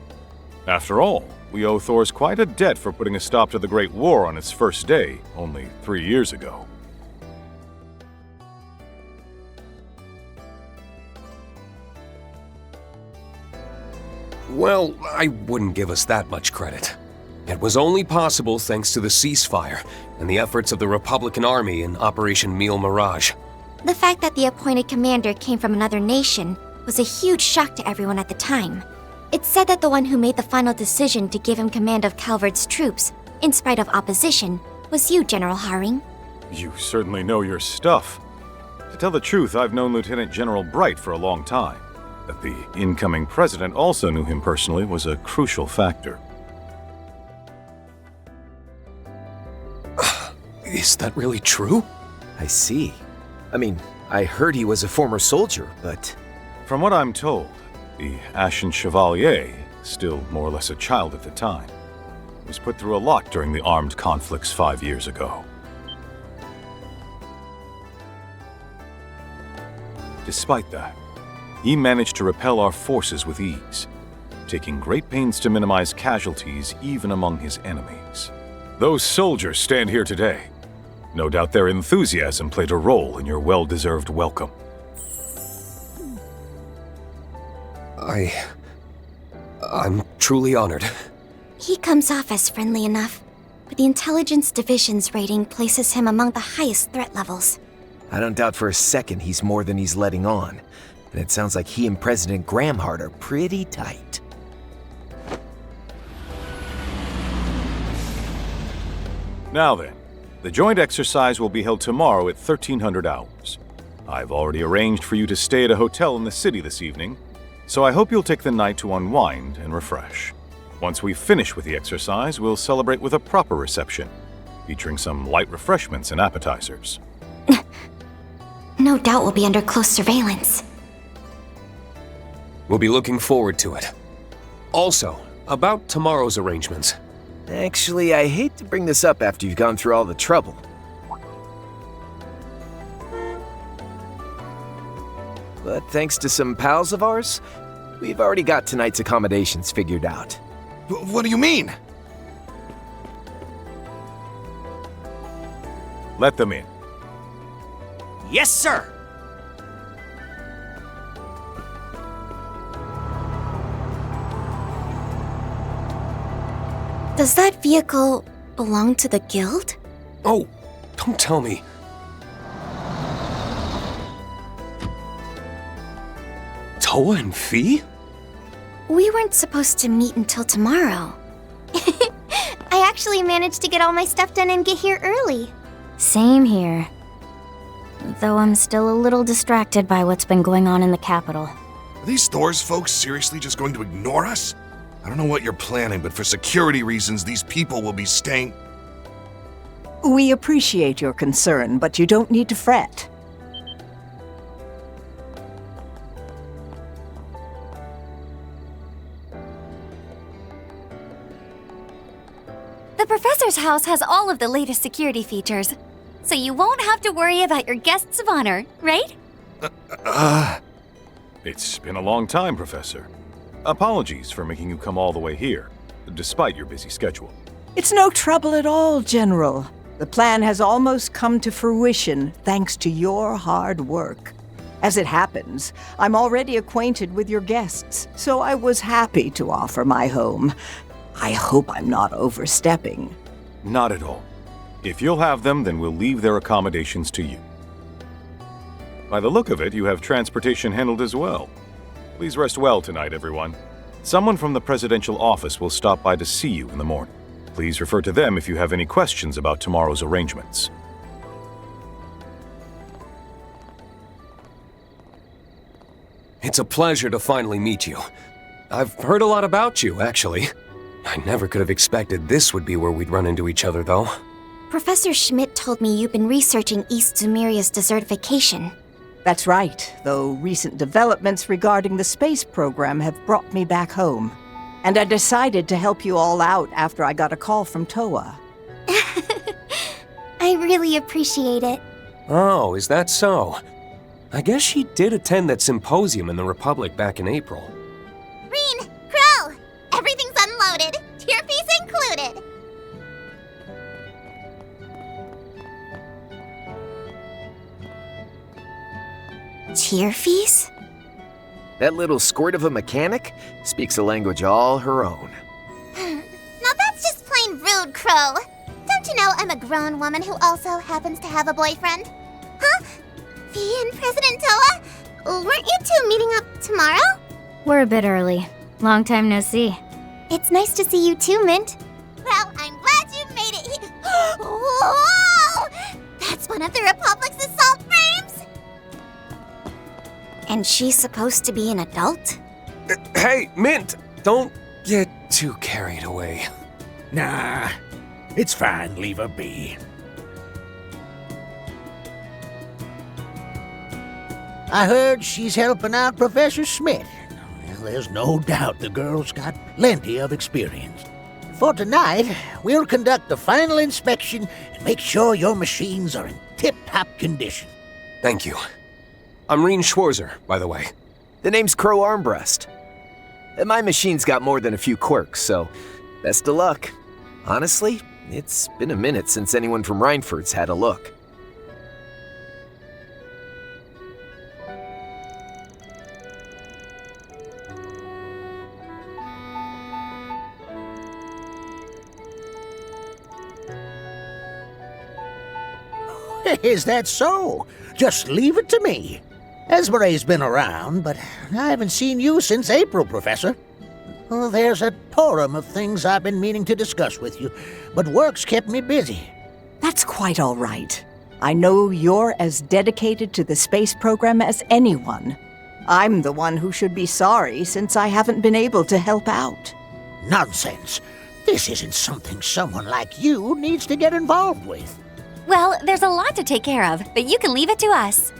After all, we owe Thors quite a debt for putting a stop to the Great War on its first day, only 3 years ago. Well, I wouldn't give us that much credit. It was only possible thanks to the ceasefire and the efforts of the Republican Army in Operation Meal Mirage. The fact that the appointed commander came from another nation was a huge shock to everyone at the time. It's said that the one who made the final decision to give him command of Calvard's troops, in spite of opposition, was you, General Haring. You certainly know your stuff. To tell the truth, I've known Lieutenant General Bright for a long time. That the incoming president also knew him personally was a crucial factor. Is that really true? I see. I mean, I heard he was a former soldier, but... From what I'm told, the Ashen Chevalier, still more or less a child at the time, was put through a lot during the armed conflicts 5 years ago. Despite that, he managed to repel our forces with ease, taking great pains to minimize casualties even among his enemies. Those soldiers stand here today. No doubt their enthusiasm played a role in your well-deserved welcome. I'm truly honored. He comes off as friendly enough, but the Intelligence Division's rating places him among the highest threat levels. I don't doubt for a second he's more than he's letting on. And it sounds like he and President Gramhart are pretty tight. Now then, the joint exercise will be held tomorrow at 1300 hours. I've already arranged for you to stay at a hotel in the city this evening, so I hope you'll take the night to unwind and refresh. Once we finish with the exercise, we'll celebrate with a proper reception, featuring some light refreshments and appetizers. No doubt we'll be under close surveillance. We'll be looking forward to it. Also, about tomorrow's arrangements. Actually, I hate to bring this up after you've gone through all the trouble. But thanks to some pals of ours, we've already got tonight's accommodations figured out. What do you mean? Let them in. Yes, sir! Does that vehicle belong to the guild? Oh, don't tell me. Toa and Fee? We weren't supposed to meet until tomorrow. I actually managed to get all my stuff done and get here early. Same here. Though I'm still a little distracted by what's been going on in the capital. Are these Thors folks seriously just going to ignore us? I don't know what you're planning, but for security reasons, these people will be staying... We appreciate your concern, but you don't need to fret. The professor's house has all of the latest security features, so you won't have to worry about your guests of honor, right? It's been a long time, Professor. Apologies for making you come all the way here, despite your busy schedule. It's no trouble at all, General. The plan has almost come to fruition thanks to your hard work. As it happens, I'm already acquainted with your guests, so I was happy to offer my home. I hope I'm not overstepping. Not at all. If you'll have them, then we'll leave their accommodations to you. By the look of it, you have transportation handled as well. Please rest well tonight, everyone. Someone from the presidential office will stop by to see you in the morning. Please refer to them if you have any questions about tomorrow's arrangements. It's a pleasure to finally meet you. I've heard a lot about you, actually. I never could have expected this would be where we'd run into each other, though. Professor Schmidt told me you've been researching East Zumeria's desertification. That's right, though recent developments regarding the space program have brought me back home. And I decided to help you all out after I got a call from Toa. I really appreciate it. Oh, is that so? I guess she did attend that symposium in the Republic back in April. Reen, Crow, everything's unloaded, tier piece included. Tier fees? That little squirt of a mechanic speaks a language all her own. Now that's just plain rude, Crow. Don't you know I'm a grown woman who also happens to have a boyfriend? Huh? V and President Toa? Weren't you two meeting up tomorrow? We're a bit early. Long time no see. It's nice to see you too, Mint. Well, I'm glad you made it here. Whoa! That's one of the Republic's assault frames? And she's supposed to be an adult? Hey, Mint! Don't get too carried away. Nah, it's fine, leave her be. I heard she's helping out Professor Schmidt. Well, there's no doubt the girl's got plenty of experience. For tonight, we'll conduct the final inspection and make sure your machines are in tip-top condition. Thank you. I'm Reen Schwarzer, by the way. The name's Crow Armbrust. My machine's got more than a few quirks, so best of luck. Honestly, it's been a minute since anyone from Reinford's had a look. Is that so? Just leave it to me. Esmere's been around, but I haven't seen you since April, Professor. Well, there's a torrent of things I've been meaning to discuss with you, but work's kept me busy. That's quite all right. I know you're as dedicated to the space program as anyone. I'm the one who should be sorry since I haven't been able to help out. Nonsense. This isn't something someone like you needs to get involved with. Well, there's a lot to take care of, but you can leave it to us.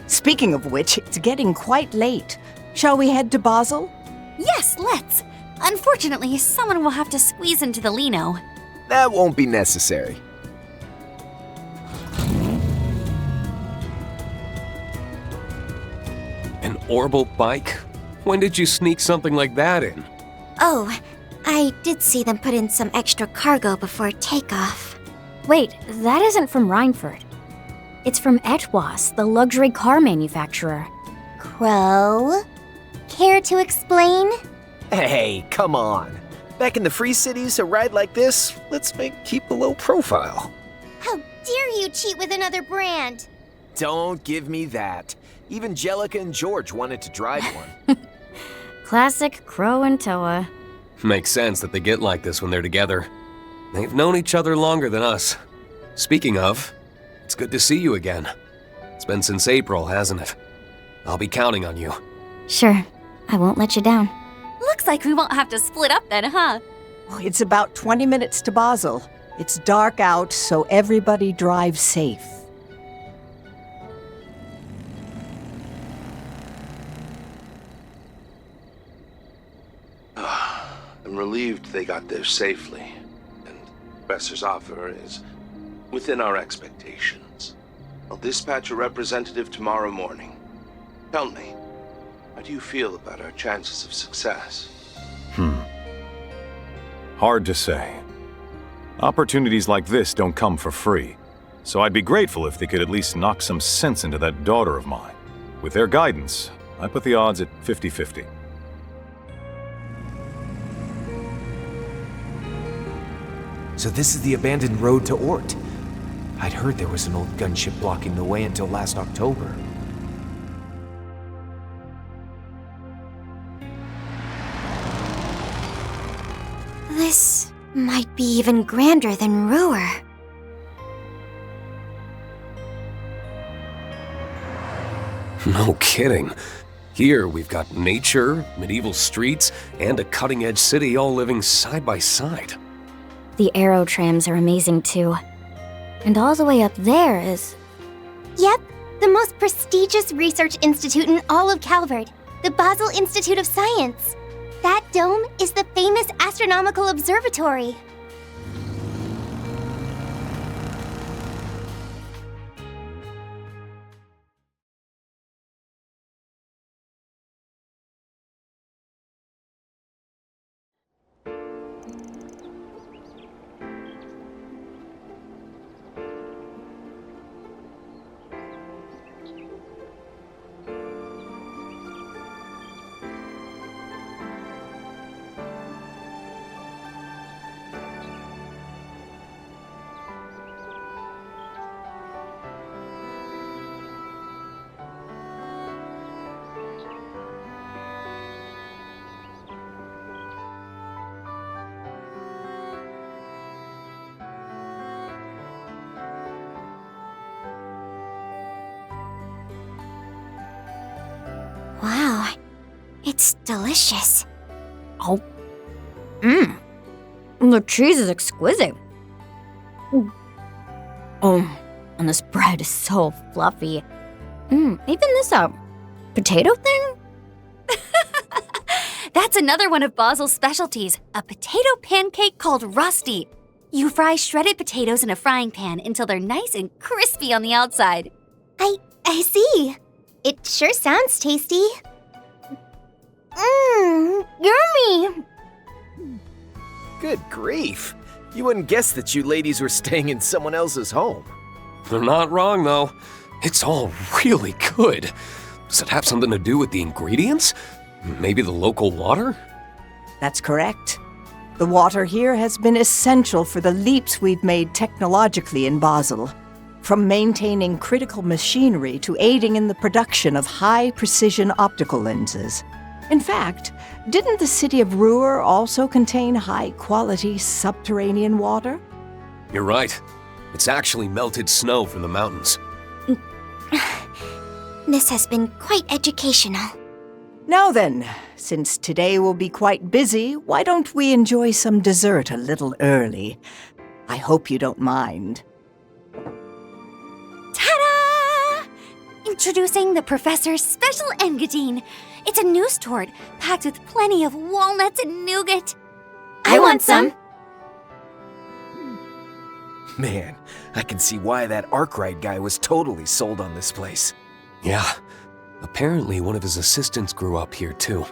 Speaking of which, it's getting quite late. Shall we head to Basel? Yes, let's. Unfortunately, someone will have to squeeze into the Lino. That won't be necessary. An orbital bike? When did you sneak something like that in? Oh, I did see them put in some extra cargo before takeoff. Wait, that isn't from Reinford. It's from Etwas, the luxury car manufacturer. Crow? Care to explain? Hey, come on. Back in the Free Cities, a ride like this, let's keep a low profile. How dare you cheat with another brand? Don't give me that. Even Jellica and George wanted to drive one. Classic Crow and Toa. Makes sense that they get like this when they're together. They've known each other longer than us. Speaking of, it's good to see you again. It's been since April, hasn't it? I'll be counting on you. Sure, I won't let you down. Looks like we won't have to split up then, huh? It's about 20 minutes to Basel. It's dark out, so everybody drives safe. I'm relieved they got there safely, and the Professor's offer is within our expectations. I'll dispatch a representative tomorrow morning. Tell me, how do you feel about our chances of success? Hard to say. Opportunities like this don't come for free, so I'd be grateful if they could at least knock some sense into that daughter of mine. With their guidance, I put the odds at 50-50. So this is the abandoned road to Ort. I'd heard there was an old gunship blocking the way until last October. This might be even grander than Ruhr. No kidding. Here we've got nature, medieval streets, and a cutting-edge city all living side by side. The aero trams are amazing too. And all the way up there is... Yep, the most prestigious research institute in all of Calvard, the Basel Institute of Science. That dome is the famous astronomical observatory. Wow, it's delicious. Oh. The cheese is exquisite. Oh, and this bread is so fluffy. Even this potato thing? That's another one of Basel's specialties, a potato pancake called Rusty. You fry shredded potatoes in a frying pan until they're nice and crispy on the outside. I see. It sure sounds tasty. Yummy! Good grief. You wouldn't guess that you ladies were staying in someone else's home. They're not wrong, though. It's all really good. Does it have something to do with the ingredients? Maybe the local water? That's correct. The water here has been essential for the leaps we've made technologically in Basel. From maintaining critical machinery to aiding in the production of high-precision optical lenses. In fact, didn't the city of Ruhr also contain high-quality subterranean water? You're right. It's actually melted snow from the mountains. This has been quite educational. Now then, since today will be quite busy, why don't we enjoy some dessert a little early? I hope you don't mind. Ta-da! Introducing the Professor's Special Engadine. It's a news tort packed with plenty of walnuts and nougat. I want some. Man, I can see why that Arkwright guy was totally sold on this place. Yeah. Apparently one of his assistants grew up here, too.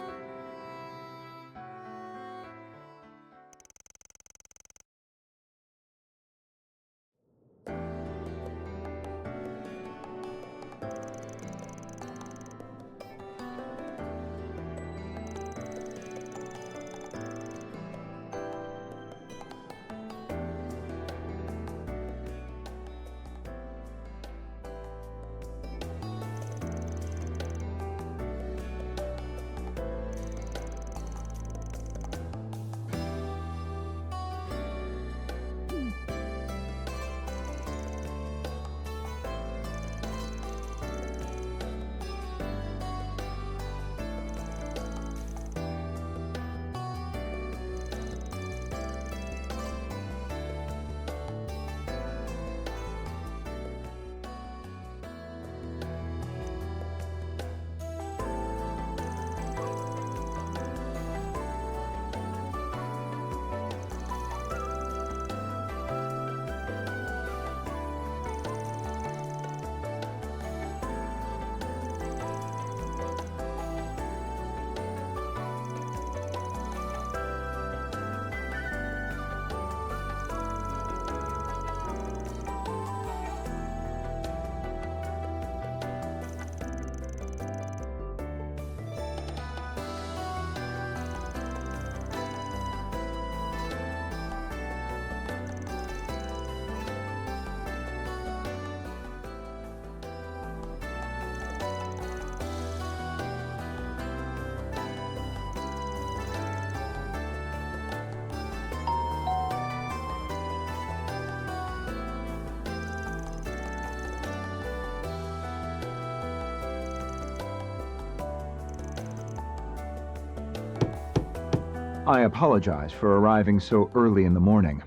I apologize for arriving so early in the morning.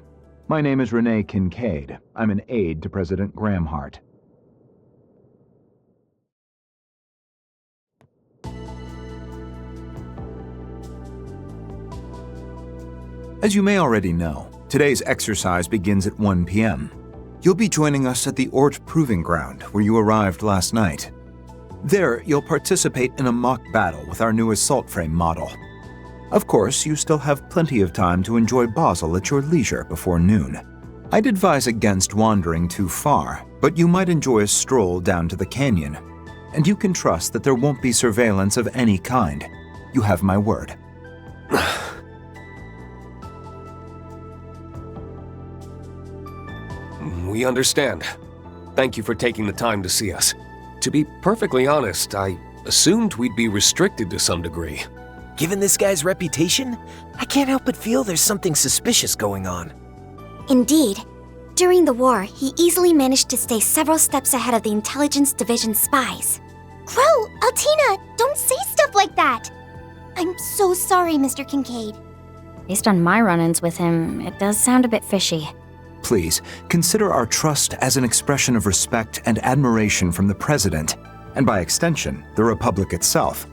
My name is Renee Kincaid. I'm an aide to President Gramhart. As you may already know, today's exercise begins at 1 p.m. You'll be joining us at the Ort Proving Ground, where you arrived last night. There, you'll participate in a mock battle with our new assault frame model. Of course, you still have plenty of time to enjoy Basel at your leisure before noon. I'd advise against wandering too far, but you might enjoy a stroll down to the canyon. And you can trust that there won't be surveillance of any kind. You have my word. We understand. Thank you for taking the time to see us. To be perfectly honest, I assumed we'd be restricted to some degree. Given this guy's reputation, I can't help but feel there's something suspicious going on. Indeed. During the war, he easily managed to stay several steps ahead of the Intelligence Division spies. Crow, Altina, don't say stuff like that! I'm so sorry, Mr. Kincaid. Based on my run-ins with him, it does sound a bit fishy. Please, consider our trust as an expression of respect and admiration from the President, and by extension, the Republic itself.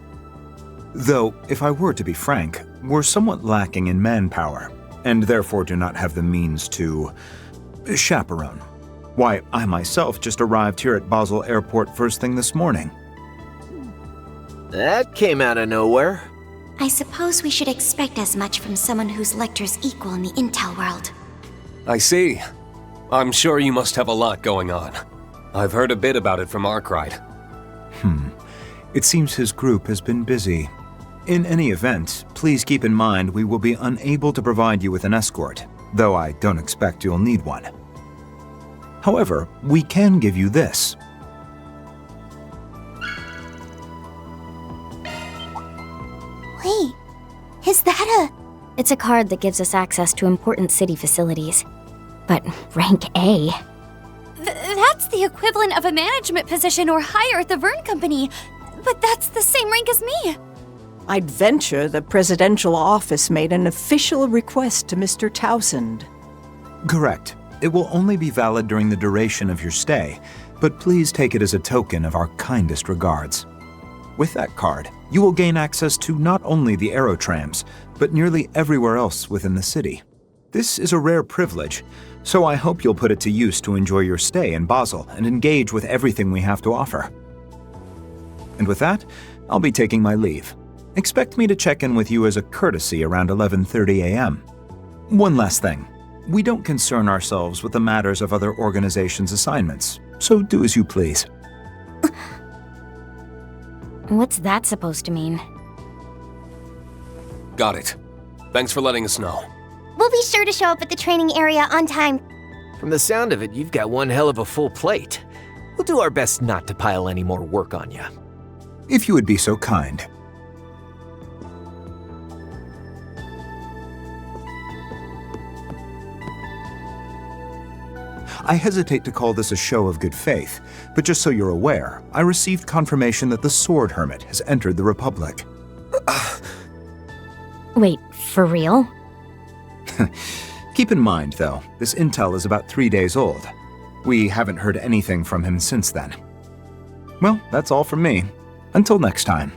Though, if I were to be frank, we're somewhat lacking in manpower, and therefore do not have the means to chaperone. Why, I myself just arrived here at Basel Airport first thing this morning. That came out of nowhere. I suppose we should expect as much from someone whose lector's equal in the intel world. I see. I'm sure you must have a lot going on. I've heard a bit about it from Arkwright. It seems his group has been busy. In any event, please keep in mind we will be unable to provide you with an escort, though I don't expect you'll need one. However, we can give you this. Wait, is that a... It's a card that gives us access to important city facilities. But rank A? That's the equivalent of a management position or higher at the Vern Company. But that's the same rank as me. I'd venture the presidential office made an official request to Mr. Towsend. Correct. It will only be valid during the duration of your stay, but please take it as a token of our kindest regards. With that card, you will gain access to not only the aerotrams, but nearly everywhere else within the city. This is a rare privilege, so I hope you'll put it to use to enjoy your stay in Basel and engage with everything we have to offer. And with that, I'll be taking my leave. Expect me to check in with you as a courtesy around 11:30 a.m. One last thing. We don't concern ourselves with the matters of other organizations' assignments, so do as you please. What's that supposed to mean? Got it. Thanks for letting us know. We'll be sure to show up at the training area on time. From the sound of it, you've got one hell of a full plate. We'll do our best not to pile any more work on you. If you would be so kind. I hesitate to call this a show of good faith, but just so you're aware, I received confirmation that the Sword Hermit has entered the Republic. Wait, for real? Keep in mind, though, this intel is about 3 days old. We haven't heard anything from him since then. Well, that's all from me. Until next time.